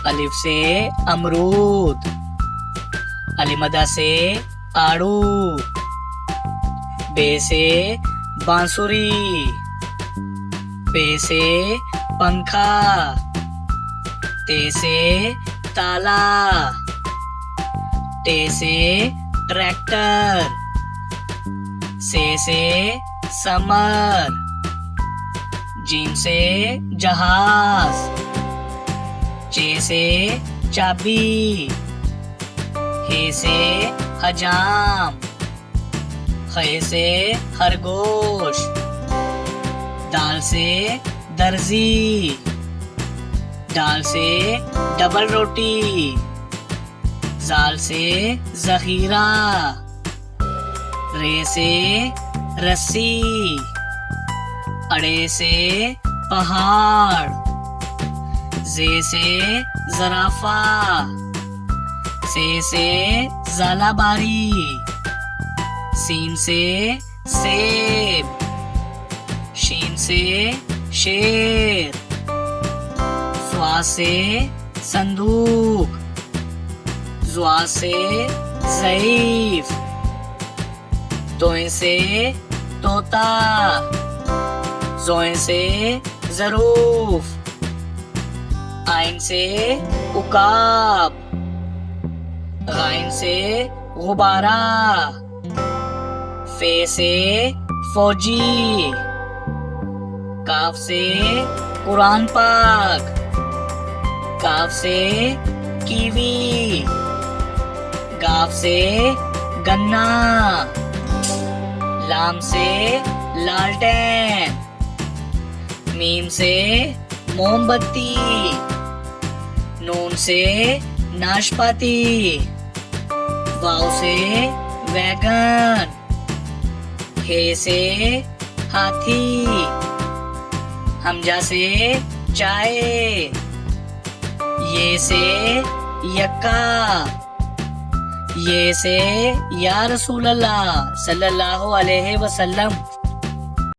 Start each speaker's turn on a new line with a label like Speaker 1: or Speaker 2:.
Speaker 1: अलिफ से अमरूद, अलिमदा से आड़ू, बे से बांसुरी, पे से पंखा, ते से ताला, टे से ट्रैक्टर, से समर, जीम से जहाज, चे से चाबी, हे से हजाम, खे से खरगोश, दाल से दर्जी, डाल से डबल रोटी, जाल से जखीरा, रे से रस्सी, अड़े से पहाड़, जे से जराफा, से जालाबारी, सीन से सेब, शीन से शेर, स्वा से संदूक, ज़्वा से ज़ईफ, तोए से तोता, ज़ोए से ज़रूफ, आइन से उकाब, गाइन से गुबारा, फे से फौजी, काफ से कुरान पाक, काफ से कीवी, गाफ से गन्ना, लाम से लालटेन, मीम से मोमबत्ती, नून से नाशपाती, वाव से वैगन, हे से हाथी, हमजा से चाय, ये से यक्का, ये से या रसूल अल्लाह सल्लल्लाहु अलैहि वसल्लम।